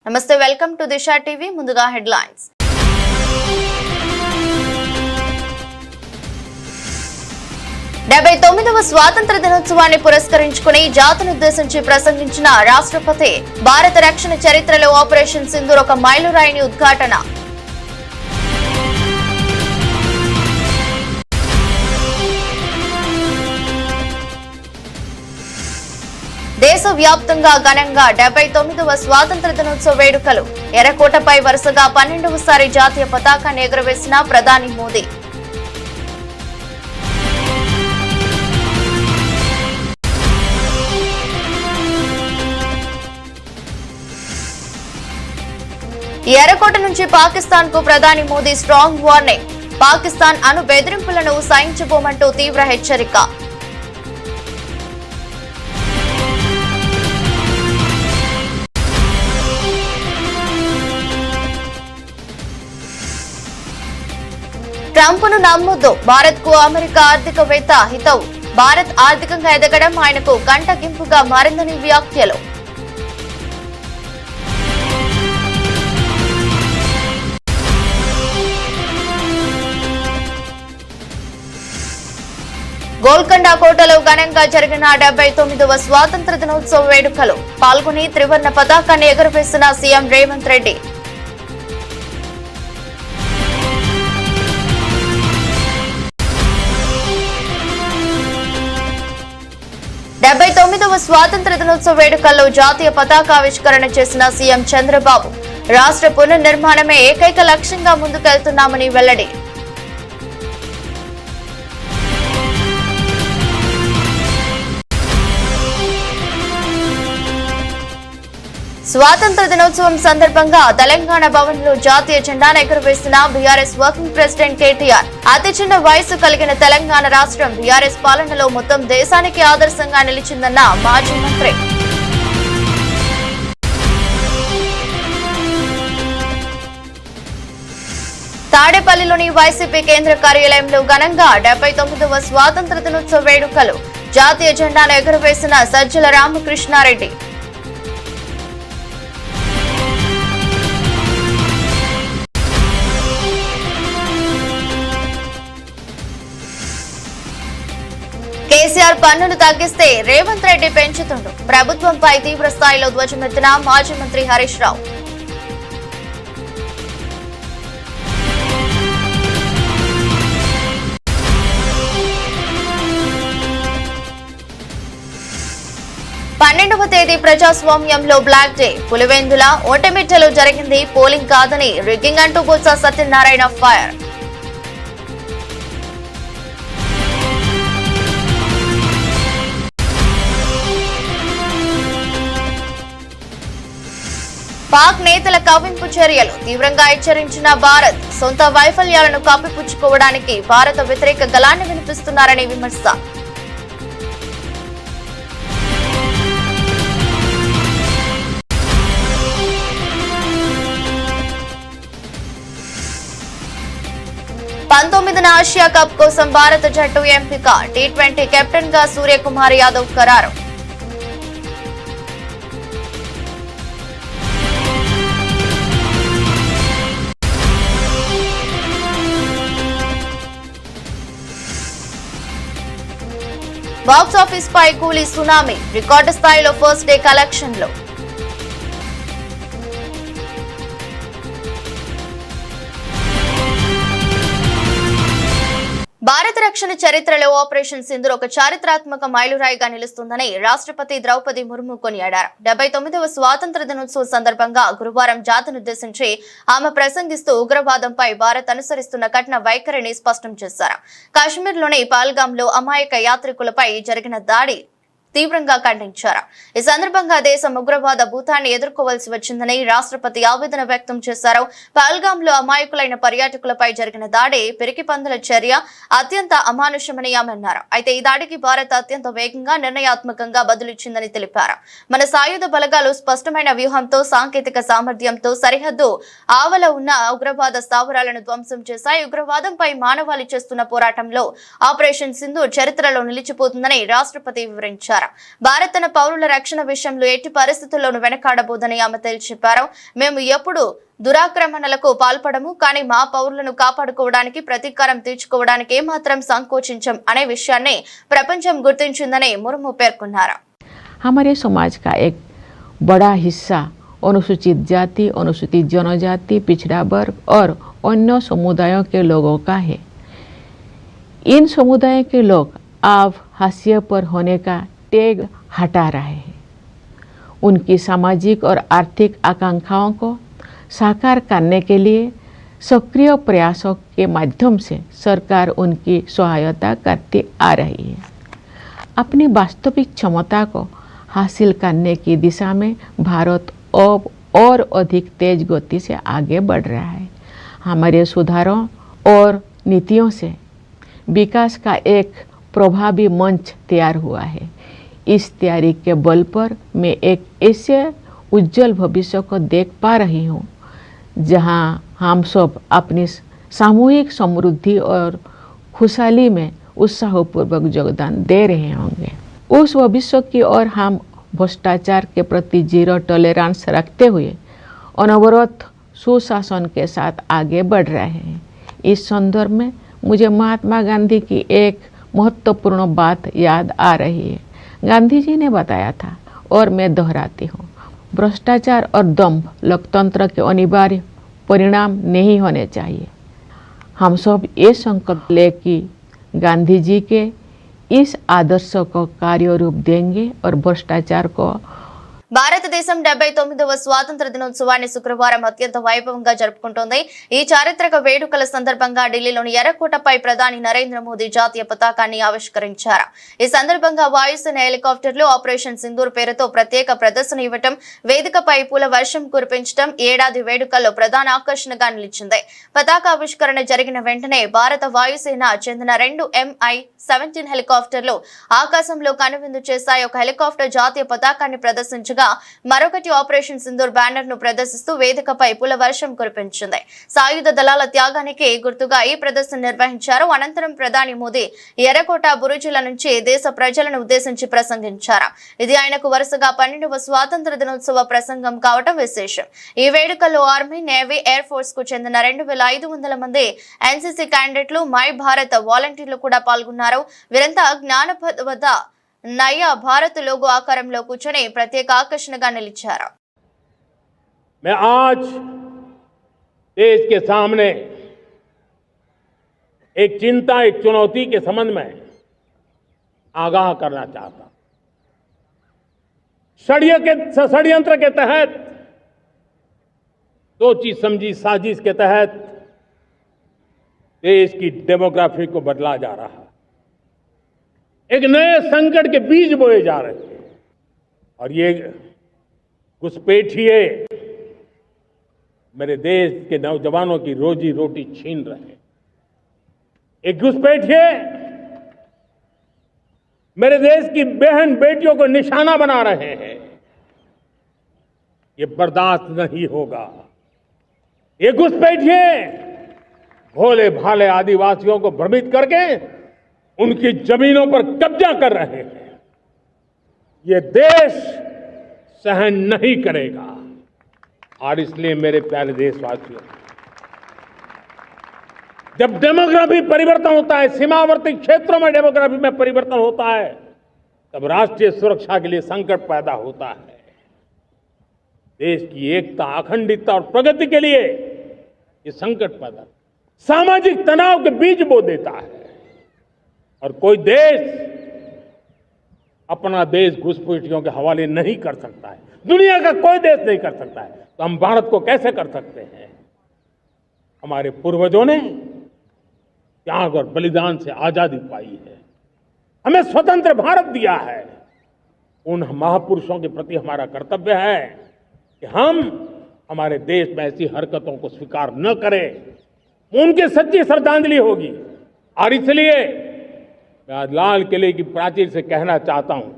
నమస్తే, welcome to Disha TV. ముందుగా headlines. డెబ్బై 79వ స్వాతంత్ర దినోత్సవాన్ని పురస్కరించుకుని జాతినుద్దేశించి ప్రసంగించిన రాష్ట్రపతి భారత రక్షణ చరిత్రలో ఆపరేషన్ సింధూర్ ఒక మైలురాయిని ఉద్ఘాటన. దేశవ్యాప్తంగా ఘనంగా 79వ స్వాతంత్ర దినోత్సవ వేడుకలు. ఎర్రకోటపై వరుసగా 12వసారి జాతీయ పతాకాన్ని ఎగురవేసిన ప్రధాని మోదీ. ఎర్రకోట నుంచి పాకిస్తాన్ కు ప్రధాని మోదీ స్ట్రాంగ్ వార్నింగ్. పాకిస్తాన్ అణు బెదిరింపులను సహించబోమంటూ తీవ్ర హెచ్చరిక. ట్రంప్ ను నమ్మొద్దు, భారత్ కు అమెరికా ఆర్థికవేత్త హితవు. భారత్ ఆర్థికంగా ఎదగడం ఆయనకు కంటగింపుగా మారిందని వ్యాఖ్యలు. గోల్కొండ కోటలో ఘనంగా జరిగిన 79వ స్వాతంత్ర దినోత్సవ వేడుకలు. పాల్గొని త్రివర్ణ పతాకాన్ని ఎగురవేసిన సీఎం రేవంత్ రెడ్డి. డెబ్బై 79వ స్వాతంత్ర దినోత్సవ వేడుకల్లో జాతీయ పతాకావిష్కరణ చేసిన సీఎం చంద్రబాబు. రాష్ట్ర పునర్నిర్మాణమే ఏకైక లక్ష్యంగా ముందుకెళ్తున్నామని వెల్లడి. స్వాతంత్ర దినోత్సవం సందర్భంగా తెలంగాణ భవన్ లో జాతీయ జెండాను ఎగురవేసిన బీఆర్ఎస్ వర్కింగ్ ప్రెసిడెంట్ కేటీఆర్. అతి చిన్న వయసు కలిగిన తెలంగాణ రాష్ట్రం బీఆర్ఎస్ పాలనలో మొత్తం దేశానికి ఆదర్శంగా నిలిచిందన్న మాజీ మంత్రి. తాడేపల్లిలోని వైసీపీ కేంద్ర కార్యాలయంలో ఘనంగా 79వ స్వాతంత్ర దినోత్సవ వేడుకలు. జాతీయ జెండాను ఎగురవేసిన సజ్జల రామకృష్ణారెడ్డి. కేసీఆర్ పన్నులు తగ్గిస్తే రేవంత్ రెడ్డి పెంచుతుండు. ప్రభుత్వంపై తీవ్ర స్థాయిలో ధ్వజమెత్తిన మాజీ మంత్రి హరీష్ రావు. పన్నెండవ తేదీ ప్రజాస్వామ్యంలో బ్లాక్ డే. పులివెందుల ఒంటమిట్టలో జరిగింది పోలింగ్ కాదని రిగ్గింగ్ అంటూ బొత్స సత్యనారాయణ ఫైర్. పాక్ నేతల కవ్వింపు చర్యలు. తీవ్రంగా హెచ్చరించిన భారత్. సొంత వైఫల్యాలను కప్పిపుచ్చుకోవడానికి భారత వ్యతిరేక గళాన్ని వినిపిస్తున్నారని విమర్శ. పంతొమ్మిదిన ఆసియా కప్ కోసం భారత జట్టు ఎంపిక. టీ20 కెప్టెన్ గా సూర్యకుమార్ యాదవ్ ఖరారు. బాక్స్ ఆఫీస్ పై కూలీ సునామీ. రికార్డు స్థాయిలో ఫస్ట్ డే కలెక్షన్లు. భారత రక్షణ చరిత్రలో ఆపరేషన్ సింధూర్ ఒక చారిత్రాత్మక మైలురాయిగా నిలుస్తుందని రాష్ట్రపతి ద్రౌపది ముర్ము కొనియాడారు. 79వ స్వాతంత్ర దినోత్సవం సందర్భంగా గురువారం జాతినుద్దేశించి ఆమె ప్రసంగిస్తూ ఉగ్రవాదంపై భారత్ అనుసరిస్తున్న కఠిన వైఖరిని స్పష్టం చేశారు. కాశ్మీర్లోని పహల్గాంలో అమాయక యాత్రికులపై జరిగిన దాడి తీవ్రంగా ఖండించారు. ఈ సందర్భంగా దేశం ఉగ్రవాద భూతాన్ని ఎదుర్కోవాల్సి వచ్చిందని రాష్ట్రపతి ఆవేదన వ్యక్తం చేశారు. పహల్గాంలో అమాయకులైన పర్యాటకులపై జరిగిన దాడి పిరికిపందుల చర్య, అత్యంత అమానుషమని ఆమె అన్నారు. అయితే ఈ దాడికి భారత్ అత్యంత వేగంగా నిర్ణయాత్మకంగా బదులిచ్చిందని తెలిపారు. మన సాయుధ బలగాలు స్పష్టమైన వ్యూహంతో, సాంకేతిక సామర్థ్యంతో సరిహద్దు ఆవల ఉన్న ఉగ్రవాద స్థావరాలను ధ్వంసం చేశాయి. ఉగ్రవాదంపై మానవాళి చేస్తున్న పోరాటంలో ఆపరేషన్ సింధూర్ చరిత్రలో నిలిచిపోతుందని రాష్ట్రపతి వివరించారు. వెల్లడించారు. భారత్ తన పౌరుల రక్షణ విషయంలో ఎట్టి పరిస్థితుల్లోనూ వెనకాడబోదని ఆమె తేల్చి చెప్పారు. మేము ఎప్పుడు దురాక్రమణలకు పాల్పడము, కానీ మా పౌరులను కాపాడుకోవడానికి ప్రతీకారం తీర్చుకోవడానికి ఏమాత్రం సంకోచించం అనే విషయాన్ని ప్రపంచం గుర్తించిందని ముర్ము పేర్కొన్నారు. हमारे समाज का एक बड़ा हिस्सा अनुसूचित जाति, अनुसूचित जनजाति, पिछड़ा वर्ग और अन्य समुदायों के लोगों का है। इन समुदायों के लोग अब हाशिए पर होने का टैग हटा रहे हैं। उनकी सामाजिक और आर्थिक आकांक्षाओं को साकार करने के लिए सक्रिय प्रयासों के माध्यम से सरकार उनकी सहायता करती आ रही है। अपनी वास्तविक क्षमता को हासिल करने की दिशा में भारत अब और अधिक तेज गति से आगे बढ़ रहा है। हमारे सुधारों और नीतियों से विकास का एक प्रभावी मंच तैयार हुआ है। इस तैयारी के बल पर मैं एक ऐसे उज्जवल भविष्य को देख पा रही हूँ जहाँ हम सब अपनी सामूहिक समृद्धि और खुशहाली में उत्साहपूर्वक योगदान दे रहे होंगे। उस भविष्य की ओर हम भ्रष्टाचार के प्रति जीरो टॉलरेंस रखते हुए अनवरत सुशासन के साथ आगे बढ़ रहे हैं। इस संदर्भ में मुझे महात्मा गांधी की एक महत्वपूर्ण बात याद आ रही है। गांधी जी ने बताया था और मैं दोहराती हूँ, भ्रष्टाचार और दंभ लोकतंत्र के अनिवार्य परिणाम नहीं होने चाहिए। हम सब ये संकल्प ले कि गांधी जी के इस आदर्श को कार्य रूप देंगे और भ्रष्टाचार को భారతదేశం 79వ స్వాతంత్ర దినోత్సవాన్ని శుక్రవారం అత్యంత వైభవంగా జరుపుకుంటోంది. ఈ చారిత్రక వేడుకల సందర్భంగా ఢిల్లీలోని ఎర్రకోటపై ప్రధాని నరేంద్ర మోదీ జాతీయ పతాకాన్ని ఆవిష్కరించారు. ఈ సందర్భంగా వాయుసేన హెలికాప్టర్లు ఆపరేషన్ సింధూర్ పేరుతో ప్రత్యేక ప్రదర్శన ఇవ్వటం, వేదికపై పూల వర్షం కురిపించడం ఏడాది వేడుకల్లో ప్రధాన ఆకర్షణగా నిలిచింది. పతాకావిష్కరణ జరిగిన వెంటనే భారత వాయుసేన చెందిన 2 MI-17 హెలికాప్టర్లు ఆకాశంలో కనువిందు చేశాయి. ఒక హెలికాప్టర్ జాతీయ పతాకాన్ని ప్రదర్శించగా మరొకటి ఆపరేషన్ సింధూర్ బ్యానర్ ను ప్రదర్శిస్తూ వేదికపై పూల వర్షం కురిపించింది. సాయుధ దళాల త్యాగానికి గుర్తుగా ఈ ప్రదర్శన నిర్వహించారు. అనంతరం ప్రధాని మోదీ ఎర్రకోట బురుజుల నుంచి దేశ ప్రజలను ఉద్దేశించి ప్రసంగించారు. ఇది ఆయనకు వరుసగా 12వ స్వాతంత్ర దినోత్సవ ప్రసంగం కావటం విశేషం. ఈ వేడుకల్లో ఆర్మీ, నేవీ, ఎయిర్ ఫోర్స్ కు చెందిన 2500 మంది ఎన్సీసీ క్యాండిడేట్లు, మై భారత్ వాలంటీర్లు కూడా పాల్గొన్నారు. వీరంతా జ్ఞానపథ వద్ద नया भारत लोगो आकाరంలో కూర్చొని ప్రత్యేక ఆకర్షణగా నిలిచారు. मैं आज देश के सामने एक चिंता, एक चुनौती के संबंध में आगाह करना चाहता हूं। षड्यंत्र के तहत, सोची समझी साजिश के तहत देश की डेमोग्राफी को बदला जा रहा है। एक नए संकट के बीज बोए जा रहे हैं और ये घुसपैठिए मेरे देश के नौजवानों की रोजी रोटी छीन रहे हैं। एक घुसपैठिए मेरे देश की बहन बेटियों को निशाना बना रहे हैं। ये बर्दाश्त नहीं होगा। ये घुसपैठिए भोले भाले आदिवासियों को भ्रमित करके उनकी जमीनों पर कब्जा कर रहे हैं। ये देश सहन नहीं करेगा। और इसलिए मेरे प्यारे देशवासियों, जब डेमोग्राफी परिवर्तन होता है, सीमावर्ती क्षेत्रों में डेमोग्राफी में परिवर्तन होता है, तब राष्ट्रीय सुरक्षा के लिए संकट पैदा होता है। देश की एकता, अखंडितता और प्रगति के लिए ये संकट पैदा, सामाजिक तनाव के बीज बो देता है। और कोई देश अपना देश घुसपैठियों के हवाले नहीं कर सकता है। दुनिया का कोई देश नहीं कर सकता है, तो हम भारत को कैसे कर सकते हैं? हमारे पूर्वजों ने त्याग और बलिदान से आजादी पाई है, हमें स्वतंत्र भारत दिया है। उन महापुरुषों के प्रति हमारा कर्तव्य है कि हम हमारे देश में ऐसी हरकतों को स्वीकार न करें। उनकी सच्ची श्रद्धांजलि होगी। और इसलिए मैं आज लाल किले की प्राचीर से कहना चाहता हूं,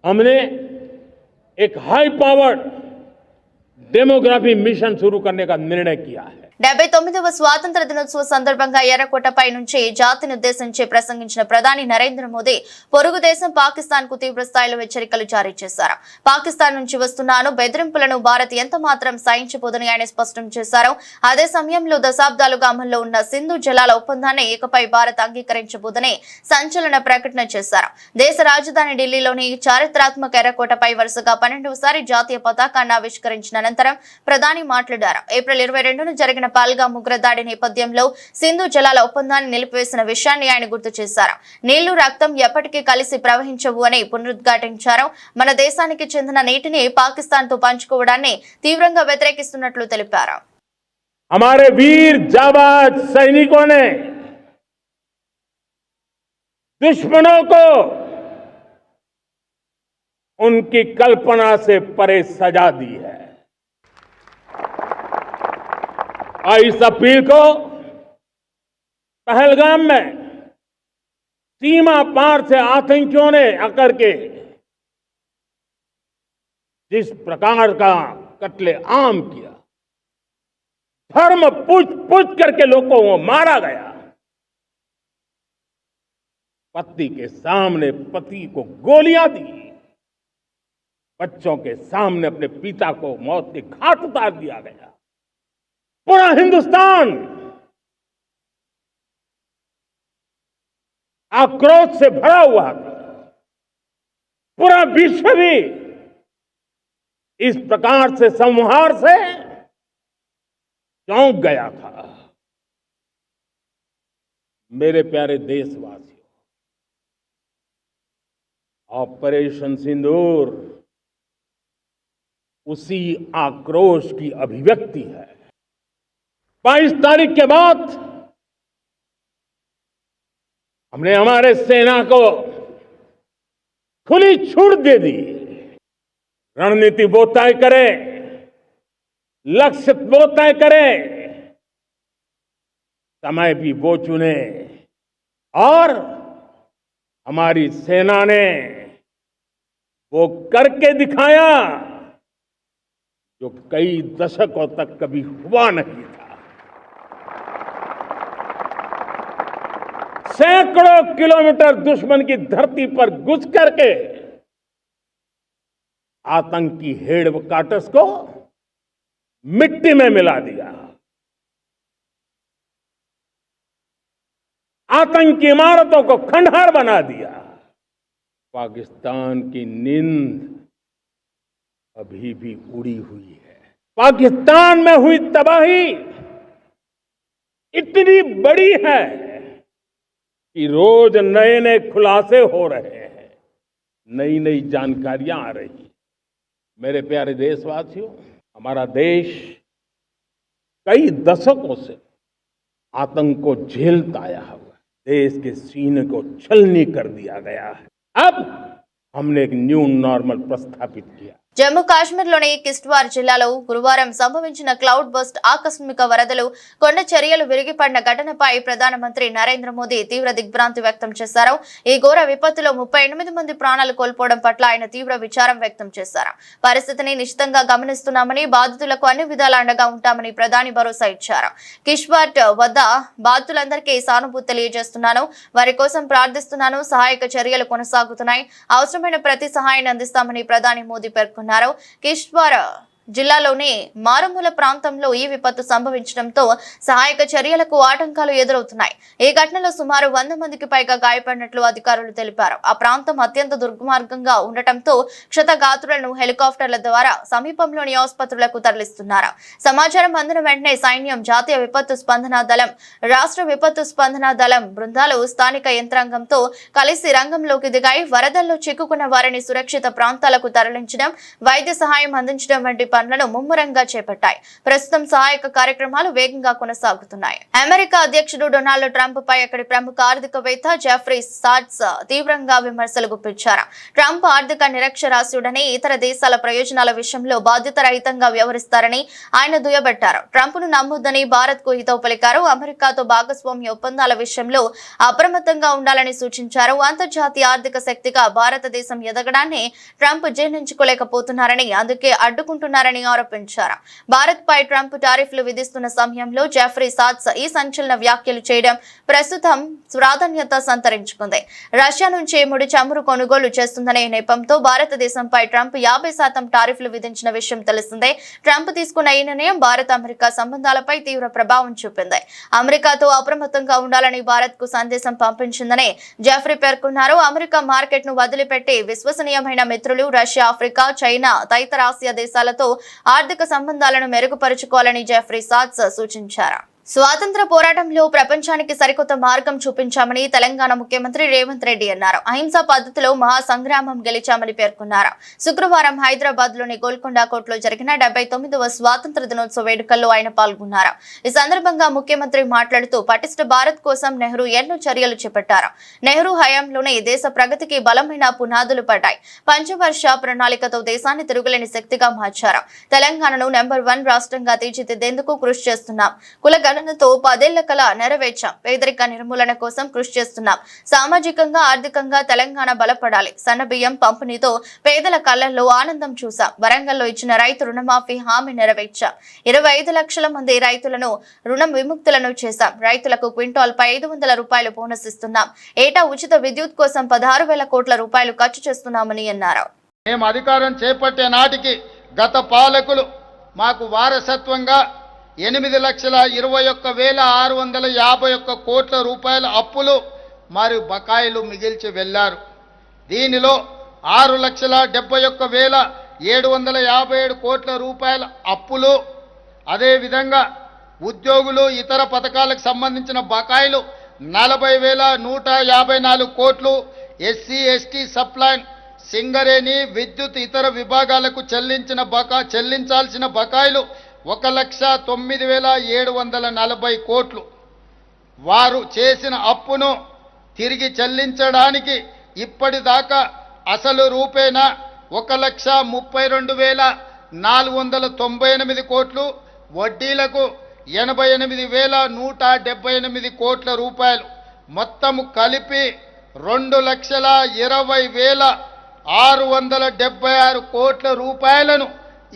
हमने एक हाई पावर्ड डेमोग्राफी मिशन शुरू करने का निर्णय किया है। 79వ స్వాతంత్ర దినోత్సవ సందర్భంగా ఎర్రకోటపై నుంచి జాతిని ఉద్దేశించి ప్రసంగించిన ప్రధాని నరేంద్ర మోదీ పొరుగు దేశం పాకిస్తాన్ కు తీవ్ర స్థాయిలో హెచ్చరికలు జారీ చేశారు. పాకిస్తాన్ నుంచి వస్తున్న బెదిరింపులను భారత్ ఎంత మాత్రం సహించబోదని ఆయన స్పష్టం చేశారు. అదే సమయంలో దశాబ్దాలుగా అమల్లో ఉన్న సింధు జలాల ఒప్పందాన్ని ఇకపై భారత్ అంగీకరించబోదని సంచలన ప్రకటన చేశారు. దేశ రాజధాని ఢిల్లీలోని చారిత్రాత్మక ఎర్రకోటపై వరుసగా 12వసారి జాతీయ పతాకాన్ని ఆవిష్కరించిన అనంతరం ప్రధాని మాట్లాడారు. ఏప్రిల్ 22న జరిగిన పాల్గామ్ ఉగ్రదాడి నేపథ్యంలో సింధు జలాల ఒప్పందాన్ని నిలిపివేసిన విషయాన్ని ఆయన గుర్తు చేశారు. నీళ్లు రక్తం ఎప్పటికీ కలిసి ప్రవహించవు అని పునరుద్ఘాటించారు. మన దేశానికి చెందిన నీటిని పాకిస్తాన్ తో పంచుకోవడాన్ని తీవ్రంగా వ్యతిరేకిస్తున్నట్లు తెలిపారు. हमारे वीर जाबाज सैनिकों ने दुश्मनों को उनकी कल्पना से परे सजा दी है और इस अपील को पहलगाम में सीमा पार से आतंकियों ने आकर के जिस प्रकार का कत्ले आम किया, धर्म पूछ करके लोगों को मारा गया, पत्नी के सामने पति को गोलियां दी, बच्चों के सामने अपने पिता को मौत के घाट उतार दिया गया। पूरा हिंदुस्तान आक्रोश से भरा हुआ था। पूरा विश्व भी इस प्रकार से संहार से चौंक गया था। मेरे प्यारे देशवासियों, ऑपरेशन सिंदूर उसी आक्रोश की अभिव्यक्ति है। 22 तारीख के बाद हमने हमारे सेना को खुली छूट दे दी। रणनीति वो तय करे, लक्ष्य वो तय करे, समय भी वो चुने और हमारी सेना ने वो करके दिखाया जो कई दशकों तक कभी हुआ नहीं था। सैकड़ों किलोमीटर दुश्मन की धरती पर घुस करके आतंकी हेडक्वार्टर्स को मिट्टी में मिला दिया, आतंकी इमारतों को खंडहर बना दिया। पाकिस्तान की नींद अभी भी उड़ी हुई है। पाकिस्तान में हुई तबाही इतनी बड़ी है कि रोज नए नए खुलासे हो रहे हैं, नई नई जानकारियां आ रही हैं। मेरे प्यारे देशवासियों, हमारा देश कई दशकों से आतंक को झेलता आया हुआ है। देश के सीने को छलनी कर दिया गया है। अब हमने एक न्यू नॉर्मल प्रस्थापित किया। జమ్మూ కాశ్మీర్లోని కిష్ట్వార్ జిల్లాలో గురువారం సంభవించిన క్లౌడ్ బస్ట్ ఆకస్మిక వరదలు కొండ చర్యలు విరిగిపడిన ఘటనపై ప్రధానమంత్రి నరేంద్ర మోదీ తీవ్ర దిగ్భ్రాంతి వ్యక్తం చేశారు. ఈ ఘోర విపత్తులో 38 మంది ప్రాణాలు కోల్పోవడం పట్ల ఆయన తీవ్ర విచారం వ్యక్తం చేశారు. పరిస్థితిని నిశితంగా గమనిస్తున్నామని, బాధితులకు అన్ని విధాల అండగా ఉంటామని ప్రధాని భరోసా ఇచ్చారు. కిష్ట్వార్ వద్ద బాధితులందరికీ సానుభూతి తెలియజేస్తున్నాను, వారి కోసం ప్రార్థిస్తున్నాను. సహాయక చర్యలు కొనసాగుతున్నాయి, అవసరమైన ప్రతి సహాయాన్ని అందిస్తామని ప్రధాని మోదీ పేర్కొన్నారు. కిష్ట్వార్ జిల్లాలోని మారుమూల ప్రాంతంలో ఈ విపత్తు సంభవించడంతో సహాయక చర్యలకు ఆటంకాలు ఎదురవుతున్నాయి. ఈ ఘటనలో సుమారు 100 మందికి పైగా గాయపడినట్లు అధికారులు తెలిపారు. ఆ ప్రాంతం అత్యంత దుర్మార్గంగా ఉండటంతో క్షతగాత్రులను హెలికాప్టర్ల ద్వారా సమీపంలోని ఆసుపత్రులకు తరలిస్తున్నారు. సమాచారం అందిన వెంటనే సైన్యం, జాతీయ విపత్తు స్పందన దళం, రాష్ట్ర విపత్తు స్పందన దళం బృందాలు స్థానిక యంత్రాంగంతో కలిసి రంగంలోకి దిగాయి. వరదల్లో చిక్కుకున్న వారిని సురక్షిత ప్రాంతాలకు తరలించడం, వైద్య సహాయం అందించడం వంటి పనులను ముమ్మరంగా చేపట్టాయి. ప్రస్తుతం సహాయక కార్యక్రమాలు వేగంగా కొనసాగుతున్నాయి. అమెరికా అధ్యక్షుడు డొనాల్డ్ ట్రంప్ పై అక్కడి ప్రముఖ ఆర్థికవేత్త జెఫ్రీ సాట్స్ తీవ్రంగా విమర్శలు గుప్పించారు. ట్రంప్ ఆర్థిక నిరక్షరాస్యుడని, ఇతర దేశాల ప్రయోజనాల విషయంలో బాధ్యతారహితంగా వ్యవహరిస్తారని ఆయన దుయ్యబట్టారు. ట్రంప్ ను నమ్మొద్దని భారత్ కు హితవు పలికారు. అమెరికాతో భాగస్వామ్య ఒప్పందాల విషయంలో అప్రమత్తంగా ఉండాలని సూచించారు. అంతర్జాతీయ ఆర్థిక శక్తిగా భారతదేశం ఎదగడాన్ని ట్రంప్ జీర్ణించుకోలేకపోతున్నారని, అందుకే అడ్డుకుంటున్నారని చేస్తున్నారని ఆరోపించారు. భారత్ పై ట్రంప్ టారిఫ్లు విధిస్తున్న సమయంలో జెఫ్రీ సాట్స్ ఈ సంచలన వ్యాఖ్యలు చేయడం ప్రస్తుతం ప్రాధాన్యత సంతరించుకుంది. రష్యా నుంచి ముడి చమురు కొనుగోలు చేస్తుందనే నెపంతో భారతదేశంపై ట్రంప్ 50% టారిఫ్లు విధించిన విషయం తెలిసిందే. ట్రంప్ తీసుకున్న ఈ నిర్ణయం భారత్ అమెరికా సంబంధాలపై తీవ్ర ప్రభావం చూపింది. అమెరికాతో అప్రమత్తంగా ఉండాలని భారత్ కు సందేశం పంపించిందని జెఫ్రీ పేర్కొన్నారు. అమెరికా మార్కెట్ ను వదిలిపెట్టి విశ్వసనీయమైన మిత్రులు రష్యా, ఆఫ్రికా, చైనా తదితర ఆసియా దేశాలతో ఆర్థిక సంబంధాలను మెరుగుపరుచుకోవాలని జెఫ్రీ సాట్స్ సూచించారు. స్వాతంత్ర పోరాటంలో ప్రపంచానికి సరికొత్త మార్గం చూపించామని తెలంగాణ ముఖ్యమంత్రి రేవంత్ రెడ్డి అన్నారు. అహింసా పద్ధతిలో మహా సంగ్రామం గెలిచామని పేర్కొన్నారు. శుక్రవారం హైదరాబాద్ లోని గోల్కొండ కోర్టులో జరిగిన 79వ స్వాతంత్ర దినోత్సవ వేడుకల్లో ఆయన పాల్గొన్నారు. ఈ సందర్భంగా ముఖ్యమంత్రి మాట్లాడుతూ పటిష్ట భారత్ కోసం నెహ్రూ ఎన్నో చర్యలు చేపట్టారు. నెహ్రూ హయాంలోనే దేశ ప్రగతికి బలమైన పునాదులు పడ్డాయి. పంచవర్ష ప్రణాళికతో దేశాన్ని తిరుగులేని శక్తిగా మార్చారు. తెలంగాణను నెంబర్ 1 రాష్ట్రంగా తీర్చిదిద్దేందుకు కృషి చేస్తున్నాం. కులగణనతో 10 ఏళ్ల కల నెరవేర్చాం. పేదరిక నిర్మూలన కోసం కృషి చేస్తున్నాం. సామాజికంగా, ఆర్థికంగా తెలంగాణ బలపడాలి. సన్నబియ్యం పంపిణీతో పేదల కళ్లలో ఆనందం చూసాం. వరంగల్లో ఇచ్చిన రైతు రుణమాఫీ హామీ నెరవేర్చాం. 25 లక్షల మంది రైతులను రుణ విముక్తులను చేశాం. రైతులకు క్వింటాల్పై 500 రూపాయలు బోనస్ ఇస్తున్నాం. ఏటా ఉచిత విద్యుత్ కోసం 16,000 కోట్ల రూపాయలు ఖర్చు చేస్తున్నామని అన్నారు. మేము అధికారం చేపట్టే నాటికి గత పాలకులు మాకు వారసత్వంగా 8,21,651 కోట్ల రూపాయల అప్పులు మరియు బకాయిలు మిగిల్చి వెళ్లారు. దీనిలో 6,71,757 కోట్ల రూపాయల అప్పులు, అదేవిధంగా ఉద్యోగులు ఇతర పథకాలకు సంబంధించిన బకాయిలు 40,154 కోట్లు, ఎస్సీ ఎస్టీ సప్లైన్, సింగరేణి, విద్యుత్ ఇతర విభాగాలకు చెల్లించాల్సిన బకాయిలు 1,09,740 కోట్లు. వారు చేసిన అప్పును తిరిగి చెల్లించడానికి ఇప్పటిదాకా అసలు రూపేణా 1,32,498 కోట్లు, వడ్డీలకు 88,178 కోట్ల రూపాయలు, మొత్తము కలిపి 2,20,676 కోట్ల రూపాయలను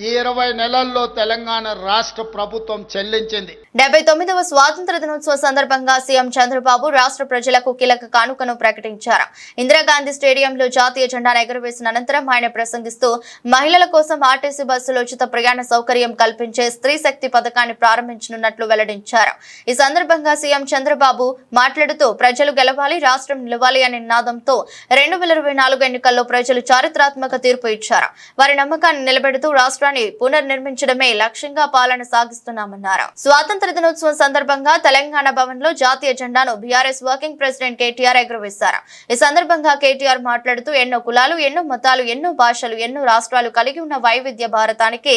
ఈ 20 నెలల్లో తెలంగాణ రాష్ట్ర ప్రభుత్వం చెల్లించింది. 79వ స్వాతంత్ర దినోత్సవ సందర్భంగా సీఎం చంద్రబాబు రాష్ట్ర ప్రజలకు కీలక కానుకను ప్రకటించారు. ఇందిరాగాంధీ స్టేడియంలో జాతీయ జెండాను ఎగురవేసిన అనంతరం ఆయన ప్రసంగిస్తూ మహిళల కోసం ఆర్టీసీ బస్సులో ఉచిత ప్రయాణ సౌకర్యం కల్పించే స్త్రీ శక్తి పథకాన్ని ప్రారంభించనున్నట్లు వెల్లడించారు. ఈ సందర్భంగా సీఎం చంద్రబాబు మాట్లాడుతూ ప్రజలు గెలవాలి, రాష్ట్రం నిలవాలి అనే నినాదంతో 2024 ఎన్నికల్లో ప్రజలు చారిత్రాత్మక తీర్పు ఇచ్చారు. వారి నమ్మకాన్ని నిలబెడుతూ రాష్ట్రాన్ని పునర్నిర్మించడమే లక్ష్యంగా పాలన సాగిస్తున్నామన్నారు. స్వాతంత్ర దినోత్సవం సందర్భంగా తెలంగాణ భవన్ లో జాతీయ జెండాను బీఆర్ఎస్ వర్కింగ్ ప్రెసిడెంట్ కేటీఆర్ ఎగురవేశారు. ఈ సందర్భంగా కేటీఆర్ మాట్లాడుతూ ఎన్నో కులాలు, ఎన్నో మతాలు, ఎన్నో భాషలు, ఎన్నో రాష్ట్రాలు కలిగి ఉన్న వైవిధ్య భారతానికి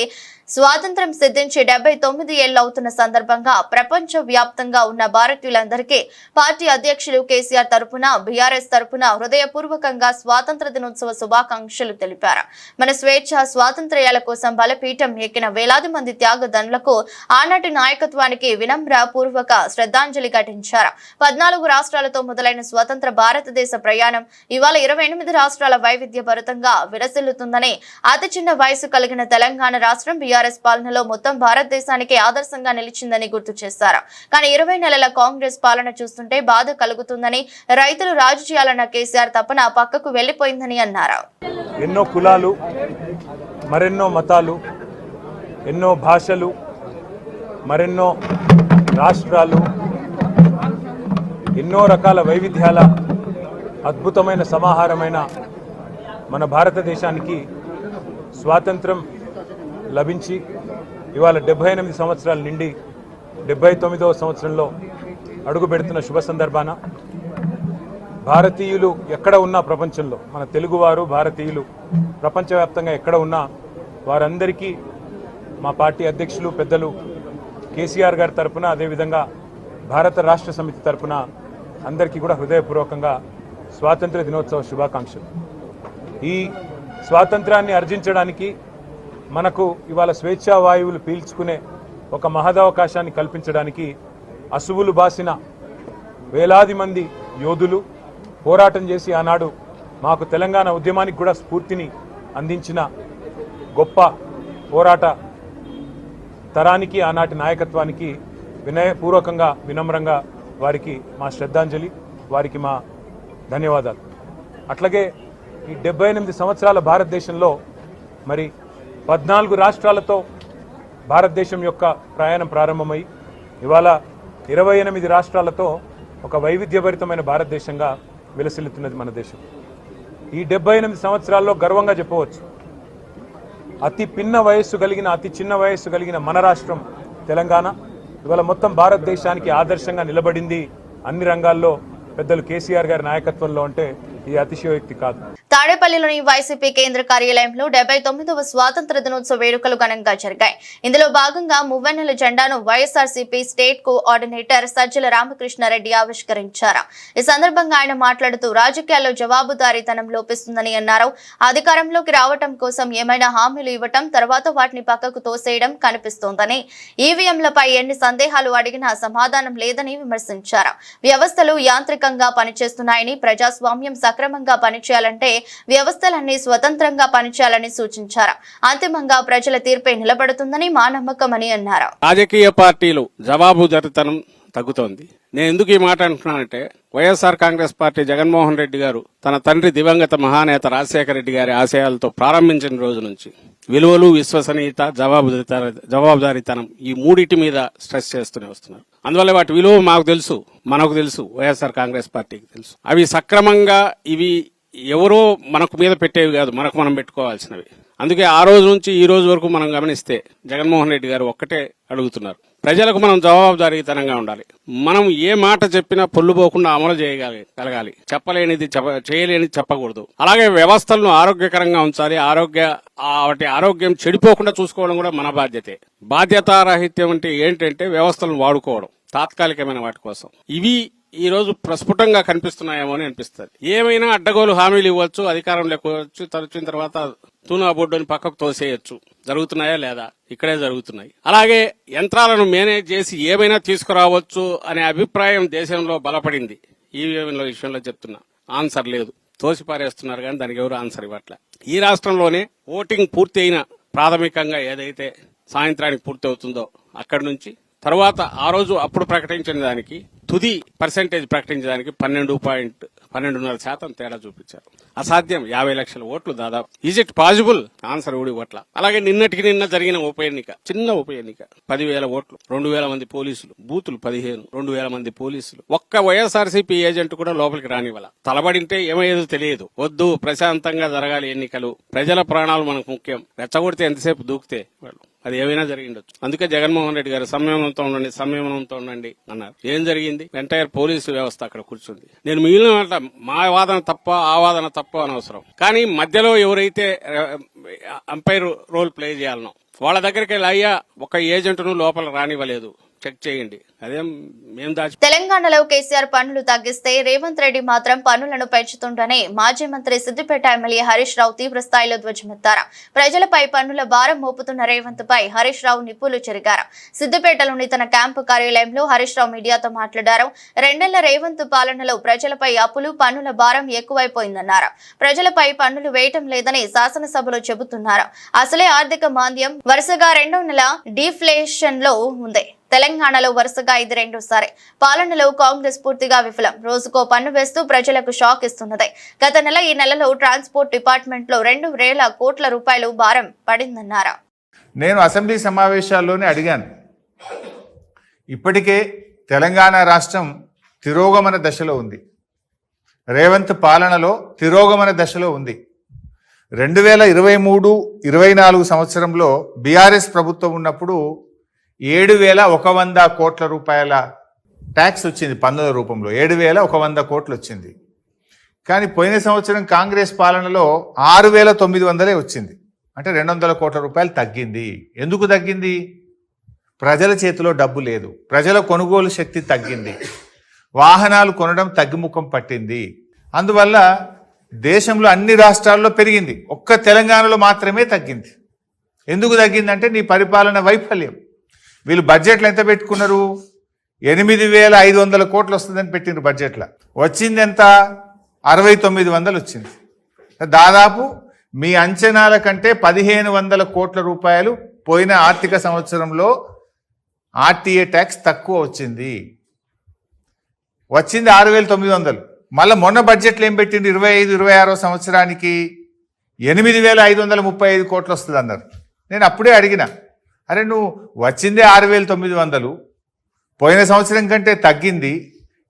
స్వాతంత్ర్యం సిద్ధించి 79 ఏళ్లు అవుతున్న సందర్భంగా ప్రపంచ వ్యాప్తంగా ఉన్న భారతీయులందరికీ పార్టీ అధ్యక్షులు కేసీఆర్ తరపున, బీఆర్ఎస్ తరపున హృదయపూర్వకంగా స్వాతంత్ర దినోత్సవ శుభాకాంక్షలు తెలిపారు. మన స్వేచ్ఛ స్వాతంత్ర్యాల కోసం బలపీఠం ఎక్కిన వేలాది మంది త్యాగదనులకు ఆనాటి నాయకత్వానికి వినమ్ర పూర్వక శ్రద్ధాంజలి ఘటించారు. 14 రాష్ట్రాలతో మొదలైన స్వతంత్ర భారతదేశ ప్రయాణం ఇవాళ 28 రాష్ట్రాల వైవిధ్య భరితంగా విరసిల్లుతుందని, అతి చిన్న వయసు కలిగిన తెలంగాణ రాష్ట్రం బీఆర్ఎస్ పాలనలో మొత్తం భారతదేశానికి ఆదర్శంగా నిలిచిందని గుర్తు చేశారు. కానీ 20 నెలల కాంగ్రెస్ పాలన చూస్తుంటే బాధ కలుగుతుందని, రైతులు రాజు చేయాలన్న కేసీఆర్ తపన పక్కకు వెళ్లిపోయిందని అన్నారు. ఎన్నో కులాలు, మరెన్నో మతాలు, ఎన్నో భాషలు, మరెన్నో రాష్ట్రాలు, ఎన్నో రకాల వైవిధ్యాల అద్భుతమైన సమాహారమైన మన భారతదేశానికి స్వాతంత్రం లభించి ఇవాళ 78 సంవత్సరాలు నిండి 79వ సంవత్సరంలో అడుగు పెడుతున్న శుభ సందర్భాన భారతీయులు ఎక్కడ ఉన్నా ప్రపంచంలో, మన తెలుగువారు భారతీయులు ప్రపంచవ్యాప్తంగా ఎక్కడ ఉన్నా వారందరికీ మా పార్టీ అధ్యక్షులు పెద్దలు కేసీఆర్ గారి తరపున, అదేవిధంగా భారత రాష్ట్ర సమితి తరపున అందరికీ కూడా హృదయపూర్వకంగా స్వాతంత్ర దినోత్సవ శుభాకాంక్షలు. ఈ స్వాతంత్రాన్ని అర్జించడానికి మనకు ఇవాళ స్వేచ్ఛా వాయువులు పీల్చుకునే ఒక మహదవకాశాన్ని కల్పించడానికి అసువులు బాసిన వేలాది మంది యోధులు పోరాటం చేసి ఆనాడు మాకు తెలంగాణ ఉద్యమానికి కూడా స్ఫూర్తిని అందించిన గొప్ప పోరాట తరానికి ఆనాటి నాయకత్వానికి వినయపూర్వకంగా వినమ్రంగా వారికి మా శ్రద్ధాంజలి, వారికి మా ధన్యవాదాలు. అట్లాగే ఈ 78 సంవత్సరాల భారతదేశంలో మరి 14 రాష్ట్రాలతో భారతదేశం యొక్క ప్రయాణం ప్రారంభమై ఇవాళ 28 రాష్ట్రాలతో ఒక వైవిధ్యభరితమైన భారతదేశంగా విలసిల్లుతున్నది మన దేశం. ఈ 78 సంవత్సరాల్లో గర్వంగా చెప్పవచ్చు, అతి చిన్న వయస్సు కలిగిన మన రాష్ట్రం తెలంగాణ ఇవాళ మొత్తం భారతదేశానికి ఆదర్శంగా నిలబడింది అన్ని రంగాల్లో పెద్దలు కేసీఆర్ గారి నాయకత్వంలో. అంటే ఈ అతిశయోక్తి కాదు. తాడేపల్లిలోని వైసీపీ కేంద్ర కార్యాలయంలో 79వ స్వాతంత్ర దినోత్సవ వేడుకలు ఘనంగా జరిగాయి. ఇందులో భాగంగా మువ్వన్నెల జెండాను వైఎస్ఆర్సీపీ స్టేట్ కోఆర్డినేటర్ సజ్జల రామకృష్ణారెడ్డి ఆవిష్కరించారు. ఈ సందర్భంగా ఆయన మాట్లాడుతూ రాజకీయాల్లో జవాబుదారీతనం లోపిస్తుందని అన్నారు. అధికారంలోకి రావటం కోసం ఏమైనా హామీలు ఇవ్వటం, తర్వాత వాటిని పక్కకు తోసేయడం కనిపిస్తోందని, ఈవీఎంలపై ఎన్ని సందేహాలు అడిగినా సమాధానం లేదని విమర్శించారు. వ్యవస్థలు యాంత్రికంగా పనిచేస్తున్నాయని, ప్రజాస్వామ్యం సక్రమంగా పనిచేయాలంటే వ్యవస్థలన్నీ స్వతంత్రంగా పనిచేయాలని సూచించారు. అంతిమంగా ప్రజల తీర్పే నిలబడుతుందని మా నమ్మకమని అన్నారు. రాజకీయ పార్టీలు జవాబుదారీతనం తగ్గుతోంది. నేను ఎందుకు ఈ మాట అంటున్నానంటే, వైఎస్ఆర్ కాంగ్రెస్ పార్టీ జగన్మోహన్ రెడ్డి గారు తన తండ్రి దివంగత మహానేత రాజశేఖర రెడ్డి గారి ఆశయాలతో ప్రారంభించిన రోజు నుంచి విలువలు, విశ్వసనీయత, జవాబుదారీతనం ఈ మూడింటి మీద స్ట్రెస్ చేస్తూనే వస్తున్నారు. అందువల్ల వాటి విలువ మాకు తెలుసు, మనకు తెలుసు, వైఎస్ఆర్ కాంగ్రెస్ పార్టీకి తెలుసు. అవి సక్రమంగా ఇవి ఎవరో మనకు మీద పెట్టేవి కాదు, మనకు మనం పెట్టుకోవాల్సినవి. అందుకే ఆ రోజు నుంచి ఈ రోజు వరకు మనం గమనిస్తే జగన్మోహన్ రెడ్డి గారు ఒక్కటే అడుగుతున్నారు, ప్రజలకు మనం జవాబుదారీతనంగా ఉండాలి. మనం ఏ మాట చెప్పినా పొల్లుపోకుండా అమలు చేయగలగాలి. చెప్పలేనిది చేయలేనిది చెప్పకూడదు. అలాగే వ్యవస్థలను ఆరోగ్యకరంగా ఉంచాలి. వాటి ఆరోగ్యం చెడిపోకుండా చూసుకోవడం కూడా మన బాధ్యతే. బాధ్యతారాహిత్యం అంటే ఏంటంటే వ్యవస్థలను వాడుకోవడం తాత్కాలికమైన వాటి కోసం. ఇవి ఈ రోజు ప్రస్ఫుటంగా కనిపిస్తున్నాయేమో అని అనిపిస్తుంది. ఏమైనా అడ్డగోలు హామీలు ఇవ్వచ్చు, అధికారంలోకి వచ్చి తరచిన తర్వాత తూనా బోర్డుని పక్కకు తోసేయచ్చు. జరుగుతున్నాయా లేదా? ఇక్కడే జరుగుతున్నాయి. అలాగే యంత్రాలను మేనేజ్ చేసి ఏమైనా తీసుకురావచ్చు అనే అభిప్రాయం దేశంలో బలపడింది. ఈ విషయంలో చెప్తున్నా, ఆన్సర్ లేదు, తోసిపారేస్తున్నారు కానీ దానికి ఎవరు ఆన్సర్ ఇవ్వట్లే. ఈ రాష్ట్రంలోనే ఓటింగ్ పూర్తి అయిన ప్రాథమికంగా ఏదైతే సాయంత్రానికి పూర్తి అవుతుందో అక్కడి నుంచి తర్వాత ఆ రోజు అప్పుడు ప్రకటించిన దానికి తుది పర్సెంటేజ్ ప్రకటించడానికి 12.5% తేడా చూపించారు. అసాధ్యం. 50 లక్షల ఓట్లు దాదాపు. Is it possible? ఆన్సర్ ఊడి ఓట్ల. అలాగే నిన్న జరిగిన ఉప ఎన్నిక, చిన్న ఉప ఎన్నిక, 10,000 ఓట్లు, 2,000 మంది పోలీసులు, బూతులు 15, 2,000 మంది పోలీసులు, ఒక్క వైఎస్ఆర్సీపీ ఏజెంట్ కూడా లోపలికి రానివ్వాల. తలబడింటే ఏమయ్యేదో తెలియదు. వద్దు, ప్రశాంతంగా జరగాలి ఎన్నికలు, ప్రజల ప్రాణాలు మనకు ముఖ్యం, రెచ్చగొడితే ఎంతసేపు దూకితే వాళ్ళు అది ఏమైనా జరిగిండొచ్చు. అందుకే జగన్మోహన్ రెడ్డి గారు సంయమనంతో ఉండండి అన్నారు. ఏం జరిగింది? ఎంటైర్ పోలీసు వ్యవస్థ అక్కడ కూర్చుంది. నేను మిగిలిన మా వాదన తప్ప, ఆ వాదన తప్ప అనవసరం. కానీ మధ్యలో ఎవరైతే అంపైర్ రోల్ ప్లే చేయాలనో వాళ్ళ దగ్గరికి వెళ్ళి, అయ్యా ఒక ఏజెంట్ను లోపల రానివ్వలేదు, చెక్ చేయండి, అదేం మేము తెలంగాణలో కేసీఆర్ పన్నులు తగ్గిస్తే రేవంత్ రెడ్డి మాత్రం పన్నులను పెంచుతుండని మాజీ మంత్రి సిద్దిపేట ఎమ్మెల్యే హరీష్ రావు తీవ్ర స్థాయిలో ధ్వజమెత్తారు. ప్రజలపై పన్నుల భారం మోపుతున్న రేవంత్ పై హరీష్ రావు నిప్పులు చెరిగారు. సిద్దిపేటలోని తన క్యాంపు కార్యాలయంలో హరీష్ రావు మీడియాతో మాట్లాడారు. 2 నెలల రేవంత్ పాలనలో ప్రజలపై అప్పులు, పన్నుల భారం ఎక్కువైపోయిందన్నారు. ప్రజలపై పన్నులు వేయటం లేదని శాసనసభలో చెబుతున్నారు. అసలే ఆర్థిక మాంద్యం వరుసగా 2వ నెల డిఫ్లేషన్ లో ఉంది. తెలంగాణలో వరుసగా ఇది 2సారి. పాలనలో కాంగ్రెస్ పూర్తిగా విఫలం. రోజుకో పన్ను వేస్తూ ప్రజలకు షాక్ ఇస్తున్నది. గత నెల ఈ నెలలో ట్రాన్స్పోర్ట్ డిపార్ట్మెంట్ లో 2,000 కోట్ల రూపాయలు భారం పడిందన్నారు. నేను అసెంబ్లీ సమావేశాల్లోనే అడిగాను, ఇప్పటికే తెలంగాణ రాష్ట్రం తిరోగమన దశలో ఉంది. రేవంత్ పాలనలో తిరోగమన దశలో ఉంది. 2023-24 సంవత్సరంలో బీఆర్ఎస్ ప్రభుత్వం ఉన్నప్పుడు 7,100 కోట్ల రూపాయల ట్యాక్స్ వచ్చింది, పన్నుల రూపంలో 7,100 కోట్లు వచ్చింది. కానీ పోయిన సంవత్సరం కాంగ్రెస్ పాలనలో 6,900 వచ్చింది. అంటే 200 కోట్ల రూపాయలు తగ్గింది. ఎందుకు తగ్గింది? ప్రజల చేతిలో డబ్బు లేదు, ప్రజల కొనుగోలు శక్తి తగ్గింది, వాహనాలు కొనడం తగ్గుముఖం పట్టింది. అందువల్ల దేశంలో అన్ని రాష్ట్రాల్లో పెరిగింది, ఒక్క తెలంగాణలో మాత్రమే తగ్గింది. ఎందుకు తగ్గిందంటే నీ పరిపాలన వైఫల్యం. వీళ్ళు బడ్జెట్లు ఎంత పెట్టుకున్నారు? 8,500 కోట్లు వస్తుందని పెట్టినారు బడ్జెట్లో. వచ్చింది ఎంత? 6,900 వచ్చింది. దాదాపు మీ అంచనాల కంటే 1500 కోట్ల రూపాయలు పోయిన ఆర్థిక సంవత్సరంలో ఆర్టీఏ ట్యాక్స్ తక్కువ వచ్చింది. 6900. మళ్ళీ మొన్న బడ్జెట్లో ఏం పెట్టింది? 25-26 సంవత్సరానికి 8535 కోట్లు వస్తుంది అన్నారు. నేను అప్పుడే అడిగిన, అరే నువ్వు వచ్చిందే 6900, పోయిన సంవత్సరం కంటే తగ్గింది,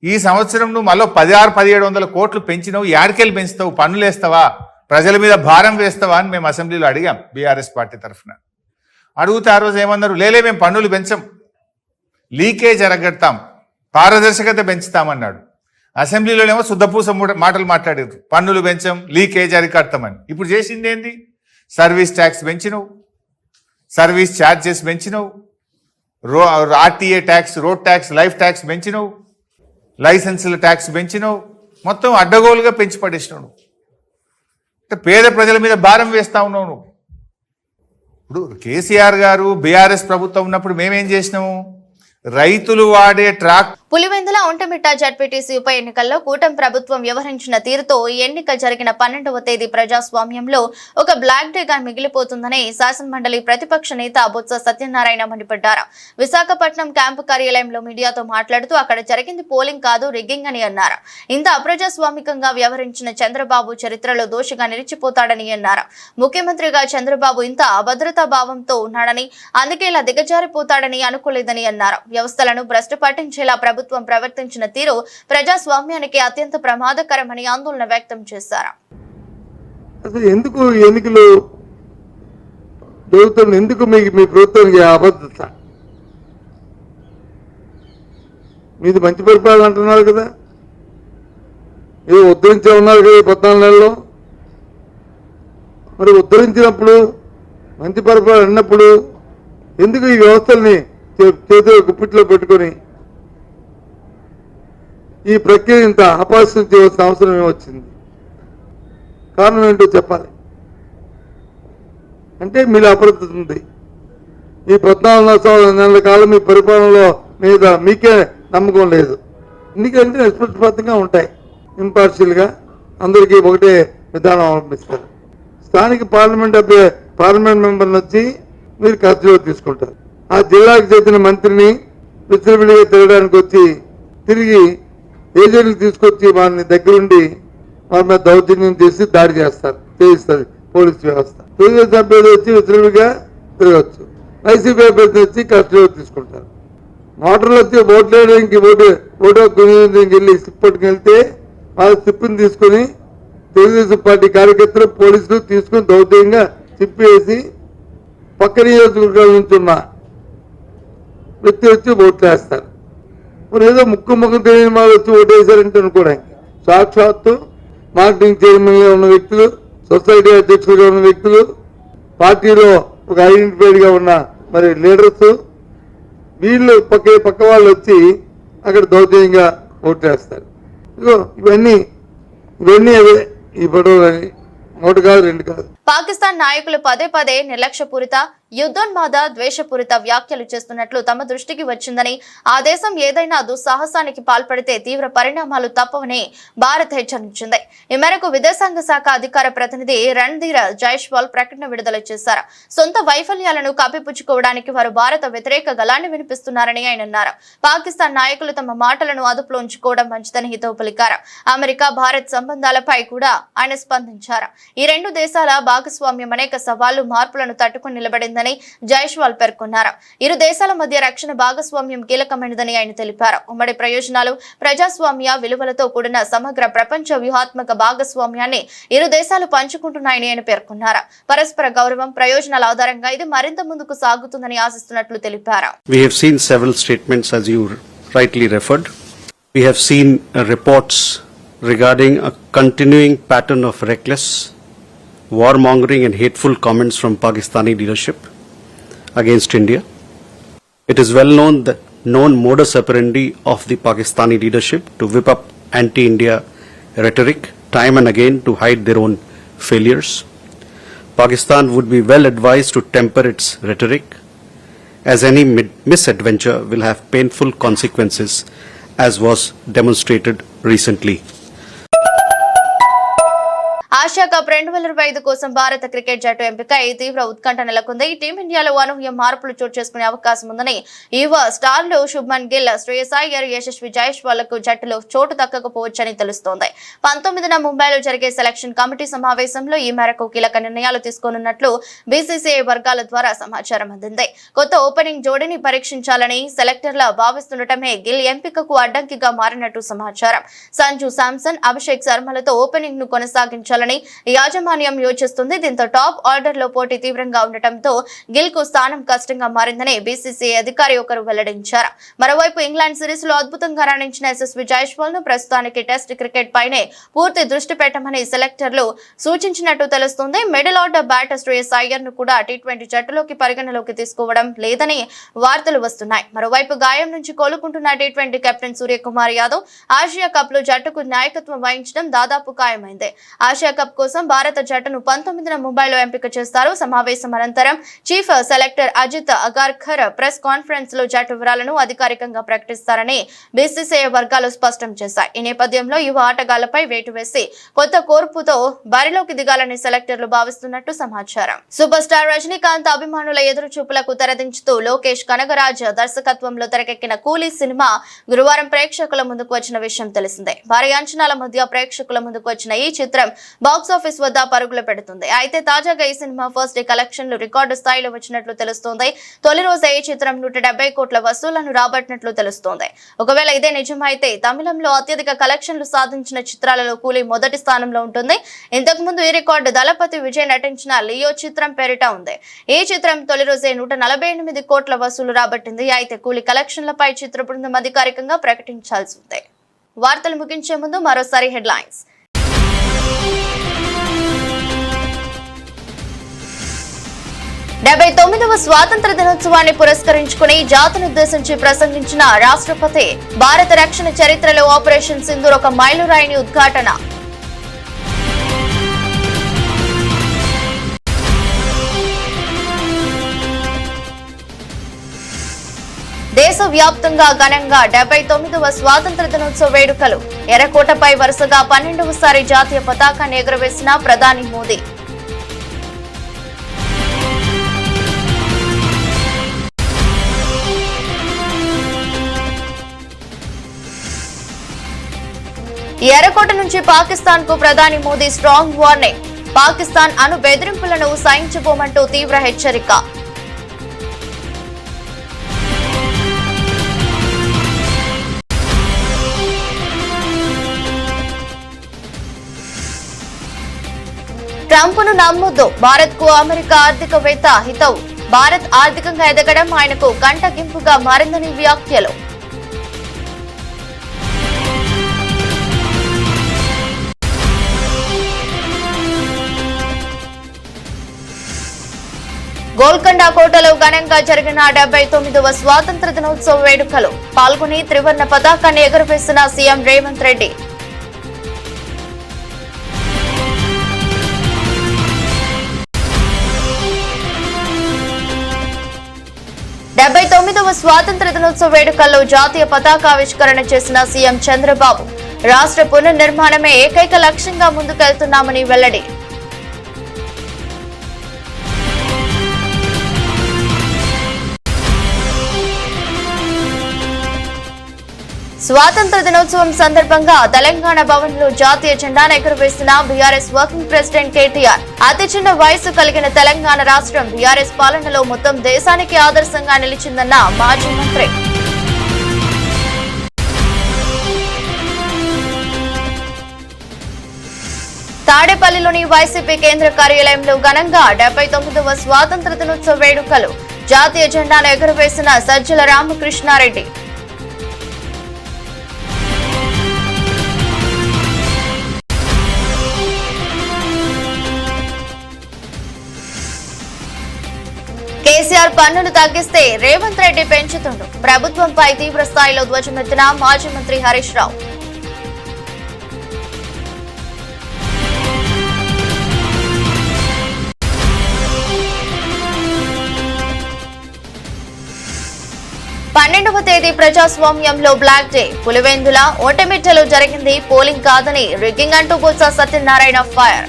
ఈ సంవత్సరం నువ్వు మళ్ళీ 1600-1700 కోట్లు పెంచినావు, యాడికెళ్ళి పెంచుతావు? పన్నులు వేస్తావా? ప్రజల మీద భారం వేస్తావా అని మేము అసెంబ్లీలో అడిగాం బీఆర్ఎస్ పార్టీ తరఫున. అడిగితే ఆ రోజు ఏమన్నారు? లేలే మేము పన్నులు పెంచం, లీకేజ్ అరగడతాం, పారదర్శకత పెంచుతామన్నాడు. అసెంబ్లీలోనేమో శుద్ధపూస మాటలు మాట్లాడారు, పన్నులు పెంచం, లీకేజ్ అరికడతామని. ఇప్పుడు చేసింది ఏంది? సర్వీస్ ట్యాక్స్ పెంచినవు, సర్వీస్ ఛార్జెస్ పెంచినవు, RTA tax, road tax, life tax పెంచినవు, లైసెన్సుల ట్యాక్స్ పెంచినవు, మొత్తం అడ్డగోలుగా పెంచి పడేసినావు నువ్వు. పేద ప్రజల మీద భారం వేస్తా ఉన్నావు నువ్వు. ఇప్పుడు కేసీఆర్ గారు బీఆర్ఎస్ ప్రభుత్వం ఉన్నప్పుడు మేమేం చేసినాము? రైతులు వాడే ట్రాక్ పులివెందుల ఒంటమిట్ట జడ్పీటీసీ ఉప ఎన్నికల్లో కూటమి ప్రభుత్వం వ్యవహరించిన తీరుతో ఈ ఎన్నిక జరిగిన 12వ తేదీ ప్రజాస్వామ్యంలో ఒక బ్లాక్ డేగా మిగిలిపోతుందని శాసనమండలి ప్రతిపక్ష నేత బొత్స సత్యనారాయణ మండిపడ్డారు. విశాఖపట్నం క్యాంపు కార్యాలయంలో మీడియాతో మాట్లాడుతూ అక్కడ జరిగింది పోలింగ్ కాదు, రిగ్గింగ్ అని అన్నారు. ఇంత అప్రజాస్వామికంగా వ్యవహరించిన చంద్రబాబు చరిత్రలో దోషిగా నిలిచిపోతాడని అన్నారు. ముఖ్యమంత్రిగా చంద్రబాబు ఇంత అభద్రతా భావంతో ఉన్నాడని, అందుకే ఇలా దిగజారిపోతాడని అనుకోలేదని అన్నారు. వ్యవస్థలను భ్రష్టు పట్టించేలా ప్రభుత్వం ప్రవర్తించిన తీరు ప్రజాస్వామ్యానికి అత్యంత ప్రమాదకరమని ఆందోళన వ్యక్తం చేశారు. అసలు ఎందుకు ఎన్నికలు జరుగుతుంది? ఎందుకు మీ ప్రభుత్వానికి అబద్ధత? మీది మంచి పరిపాలన అంటున్నారు కదా, ఏదో ఉద్ధరించే ఉన్నారు కదా 14 నెలల్లో. మరి ఉద్ధరించినప్పుడు మంచి పరిపాలన అన్నప్పుడు ఎందుకు ఈ వ్యవస్థల్ని చేతిలో గుప్పిట్లో పెట్టుకొని ఈ ప్రక్రియ ఇంత అపహాస్యం చేయవలసిన అవసరం ఏమొచ్చింది? కారణం ఏంటో చెప్పాలి. అంటే మీలో అప్రదత్త ఉంది. ఈ 14 నెలల కాలం మీ పరిపాలనలో మీద మీకే నమ్మకం లేదు. ఎందుకంటే నిష్పక్షపాతంగా ఉంటాయి, ఇంపార్షియల్గా అందరికీ ఒకటే విధానం అవలంబిస్తారు. స్థానిక పార్లమెంట్ మెంబర్ని వచ్చి మీరు కస్టడీలో తీసుకుంటారు. ఆ జిల్లాకు చెందిన మంత్రిని విచ్చలవిడిగా తిరగడానికి వచ్చి తిరిగి ఏజెంట్లు తీసుకొచ్చి వారిని దగ్గరుండి వారి మీద దౌర్జన్యం చేసి దాడి చేయిస్తుంది పోలీసు వ్యవస్థ. తెలుగుదేశం అభ్యర్థి వచ్చి విచ్చలవిడిగా తిరగచ్చు, వైసీపీ అభ్యర్థి వచ్చి కస్టడీలో తీసుకుంటారు. మోటార్లు వచ్చి ఓట్లు వేయడానికి ఓటు వినియోగించడానికి వెళ్ళి స్లిప్ పట్టుకెళ్తే వాళ్ళ స్లిప్ని తీసుకుని తెలుగుదేశం పార్టీ కార్యకర్తలు పోలీసులు తీసుకుని దౌర్జన్యంగా తిప్పేసి పక్క నియోజకవర్గాల నుంచి ఉన్న వ్యక్తి వచ్చి ఓట్లు వేస్తారు. మరి ఏదో ముక్కు తెలియని వాళ్ళు వచ్చి ఓటు వేశారంటే అనుకోవడానికి సాక్షాత్తు మార్కెటింగ్ చైర్మన్గా ఉన్న వ్యక్తులు, సొసైటీ అధ్యక్షులుగా ఉన్న వ్యక్తులు, పార్టీలో ఒక ఐడెంటిఫైడ్గా ఉన్న మరి లీడర్స్, వీళ్ళు పక్క వాళ్ళు వచ్చి అక్కడ దౌర్జన్యంగా ఓటు వేస్తారు. ఇగో ఇవన్నీ అవే ఈ పడవలని, ఒకటి కాదు రెండు కాదు. పాకిస్తాన్ నాయకులు పదే నిర్లక్ష్యపూరిత, యుద్ధోన్మాద, ద్వేషపూరిత వ్యాఖ్యలు చేస్తున్నట్లు తమ దృష్టికి వచ్చిందని, ఆ దేశం ఏదైనా దుస్సాహసానికి పాల్పడితే తీవ్ర పరిణామాలు తప్పవని భారత్ హెచ్చరించింది. ఈ మేరకు విదేశాంగ శాఖ అధికార ప్రతినిధి రణ్ధీర్ జైస్వాల్ ప్రకటన విడుదల చేశారు. సొంత వైఫల్యాలను కప్పిపుచ్చుకోవడానికి వారు భారత వ్యతిరేక గళాన్ని వినిపిస్తున్నారని ఆయన అన్నారు. పాకిస్తాన్ నాయకులు తమ మాటలను అదుపులో ఉంచుకోవడం మంచిదని హితవు పలికారు. అమెరికా భారత్ సంబంధాలపై కూడా ఆయన స్పందించారు. ఈ రెండు దేశాల భాగస్వామ్యం అనేక సవాళ్లు, మార్పులను తట్టుకుని నిలబడిందని జైస్వాల్ పేర్కొన్నారు. ఇరు దేశాల మధ్య రక్షణ భాగస్వామ్యం కీలకమైనదని ఆయన తెలిపారు. ఉమ్మడి ప్రయోజనాలు, ప్రజాస్వామ్య విలువలతో కూడిన సమగ్ర ప్రపంచ వ్యూహాత్మక భాగస్వామ్యాన్ని ఇరు దేశాలు పంచుకుంటున్నాయని ఆయన పేర్కొన్నారు. పరస్పర గౌరవం, ప్రయోజనాల ఆధారంగా ఇది మరింత ముందుకు సాగుతుందని ఆశిస్తున్నట్లు తెలిపారు. We have seen several statements, as you rightly referred. We have seen reports regarding a continuing pattern of reckless, warmongering and hateful comments from Pakistani leadership against India. It is well known that modus operandi of the Pakistani leadership to whip up anti-India rhetoric time and again to hide their own failures. Pakistan would be well advised to temper its rhetoric, as any misadventure will have painful consequences, as was demonstrated recently. Asia cup 2025 కోసం భారత cricket జట్టు ఎంపికై తీవ్ర ఉత్కంఠ నెలకొంది. టీమిండియాలో అనూహ్య మార్పులు చోటు చేసుకునే అవకాశం ఉందని యువ స్టార్లు శుభ్మన్ గిల్, శ్రేయస్ అయ్యర్, యశస్వి జైస్వాల్కు జట్టులో చోటు దక్కకపోవచ్చని తెలుస్తోంది. 19న ముంబైలో జరిగే సెలక్షన్ కమిటీ సమావేశంలో ఈ మేరకు కీలక నిర్ణయాలు తీసుకోనున్నట్లు బీసీసీఐ వర్గాల ద్వారా సమాచారం అందింది. కొత్త ఓపెనింగ్ జోడీని పరీక్షించాలని సెలెక్టర్ల భావిస్తుండటమే గిల్ ఎంపికకు అడ్డంకిగా మారినట్టు సమాచారం. సంజు శాంసన్, అభిషేక్ శర్మలతో ఓపెనింగ్ ను కొనసాగించాలని యాజమాన్యం యోచిస్తుంది. దీంతో టాప్ ఆర్డర్ లో పోటీ తీవ్రంగా ఉండటంతో గిల్ కు స్థానం కష్టంగా మారిందని బీసీసీఐ అధికారి ఒకరు వెల్లడించారు. మరోవైపు ఇంగ్లాండ్ సిరీస్ లో అద్భుతంగా రాణించిన యశస్వి జైస్వాల్ ను ప్రస్తుతానికి టెస్ట్ క్రికెట్ పైనే పూర్తి దృష్టి పెట్టమని సెలెక్టర్లు సూచించినట్టు తెలుస్తుంది. Middle order batter Shreyas Iyer ను కూడా టీ20 జట్టులోకి పరిగణలోకి తీసుకోవడం లేదని వార్తలు వస్తున్నాయి. మరోవైపు గాయం నుంచి కోలుకుంటున్న టీ20 captain Suryakumar Yadav Asia cup లో జట్టుకు నాయకత్వం వహించడం దాదాపు ఖాయమైంది. ఆసియా కప్ కోసం భారత జట్టును 19న ముంబైలో ఎంపిక చేస్తారు. సమావేశం అనంతరం chief selector Ajit Agarkar press conference లో జట్టు వివరాలను అధికారికంగా ప్రకటిస్తారని బీసీసీఐ వర్గాలు స్పష్టం చేశాయి. ఈ నేపథ్యంలో యువ ఆటగాళ్లపై వేటు వేసి కొత్త కోర్పుతో బరిలోకి దిగాలని సెలెక్టర్లు భావిస్తున్నట్టు సమాచారం. సూపర్ స్టార్ రజనీకాంత్ అభిమానుల ఎదురు చూపులకు తెరదించుతూ లోకేష్ కనగరాజ్ దర్శకత్వంలో తెరకెక్కిన కూలీ సినిమా గురువారం ప్రేక్షకుల ముందుకు వచ్చిన విషయం తెలిసిందే. భారీ అంచనాల మధ్య ప్రేక్షకుల ముందుకు వచ్చిన ఈ చిత్రం బాక్సాఫీస్ వద్ద పరుగులు పెడుతుంది. అయితే తాజాగా ఈ సినిమా ఫస్ట్ డే కలెక్షన్లు రికార్డు స్థాయిలో వచ్చినట్లు తెలుస్తోంది. తొలి రోజే ఈ చిత్రం 170 కోట్ల వసూళ్లను రాబట్టినట్లు తెలుస్తోంది. ఒకవేళ ఇదే నిజమైతే తమిళంలో అత్యధిక కలెక్షన్లు సాధించిన చిత్రాలలో కూలీ మొదటి స్థానంలో ఉంటుంది. ఇంతకు ముందు ఈ రికార్డు దళపతి విజయ్ నటించిన లియో చిత్రం పేరిట ఉంది. ఈ చిత్రం తొలి రోజే 148 కోట్ల వసూలు రాబట్టింది. అయితే కూలీ కలెక్షన్లపై చిత్ర బృందం అధికారికంగా ప్రకటించాల్సి ఉంది. వార్తలు ముగించే ముందు మరోసారి హెడ్లైన్స్. 79వ స్వాతంత్ర దినోత్సవాన్ని పురస్కరించుకుని జాతినుద్దేశించి ప్రసంగించిన రాష్ట్రపతి భారత రక్షణ చరిత్రలో ఆపరేషన్ సింధూర్ ఒక మైలురాయిని ఉద్ఘాటన. దేశవ్యాప్తంగా ఘనంగా 79వ స్వాతంత్ర దినోత్సవ వేడుకలు. ఎర్రకోటపై వరుసగా 12వసారి జాతీయ పతాకాన్ని ఎగురవేసిన ప్రధాని మోదీ. ఎర్రకోట నుంచి పాకిస్తాన్ కు ప్రధాని మోదీ స్ట్రాంగ్ వార్నింగ్. పాకిస్తాన్ అణు బెదిరింపులను సహించబోమంటూ తీవ్ర హెచ్చరిక. ట్రంప్ ను నమ్మొద్దు, భారత్ కు అమెరికా ఆర్థికవేత్త హితవు. భారత్ ఆర్థికంగా ఎదగడం ఆయనకు కంటగింపుగా మారిందని వ్యాఖ్యలు. గోల్కొండ కోటలో ఘనంగా జరిగిన 79వ స్వాతంత్ర దినోత్సవ వేడుకలు. పాల్గొని త్రివర్ణ పతాకాన్ని ఎగురవేసిన సీఎం రేవంత్ రెడ్డి. వ స్వాతంత్ర దినోత్సవ వేడుకల్లో జాతీయ పతాకావిష్కరణ చేసిన సీఎం చంద్రబాబు. రాష్ట్ర పునర్నిర్మాణమే ఏకైక లక్ష్యంగా ముందుకెళ్తున్నామని వెల్లడి. స్వాతంత్ర దినోత్సవం సందర్భంగా తెలంగాణ భవన్ లో జాతీయ జెండాను ఎగురవేసిన బీఆర్ఎస్ వర్కింగ్ ప్రెసిడెంట్ కేటీఆర్. అతి చిన్న వయసు కలిగిన తెలంగాణ రాష్ట్రం బీఆర్ఎస్ పాలనలో మొత్తం దేశానికి ఆదర్శంగా నిలిచిందన్న మాజీ మంత్రి. తాడేపల్లిలోని వైసీపీ కేంద్ర కార్యాలయంలో ఘనంగా 79వ స్వాతంత్ర దినోత్సవ వేడుకలు. జాతీయ జెండాను ఎగురవేసిన సజ్జల రామకృష్ణారెడ్డి. కేసీఆర్ పన్నులు తగ్గిస్తే రేవంత్ రెడ్డి పెంచుతుండు. ప్రభుత్వంపై తీవ్ర స్థాయిలో ధ్వజమెత్తిన మాజీ మంత్రి హరీష్ రావు. పన్నెండవ తేదీ ప్రజాస్వామ్యంలో బ్లాక్ డే. పులివెందుల ఓటమిట్టలో జరిగింది పోలింగ్ కాదని రిగ్గింగ్ అంటూ బొత్స సత్యనారాయణ ఫైర్.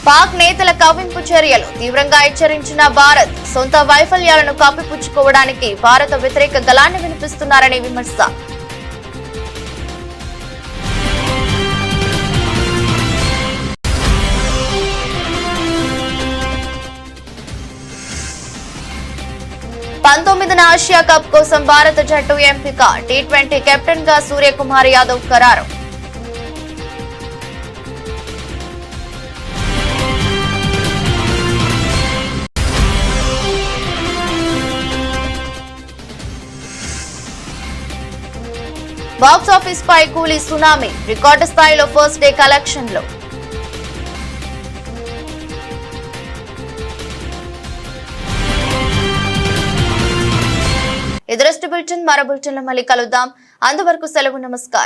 పాక్ నేతల కవ్వింపు చర్యలు తీవ్రంగా హెచ్చరించిన భారత్. సొంత వైఫల్యాలను కప్పిపుచ్చుకోవడానికి భారత వ్యతిరేక గళాన్ని వినిపిస్తున్నారని విమర్శ. పంతొమ్మిదిన ఆసియా కప్ కోసం భారత జట్టు ఎంపిక. టీ20 కెప్టెన్ గా సూర్యకుమార్ యాదవ్ ఖరారు. బాక్స్ ఆఫీస్ పై కూలీ సునామీ. రికార్డు స్థాయిలో ఫస్ట్ డే కలెక్షన్లు. ఎదురస్ట్ బులెటిన్ మరో బులెటిన్లో మళ్ళీ కలుద్దాం. అంతవరకు సెలవు. నమస్కారం.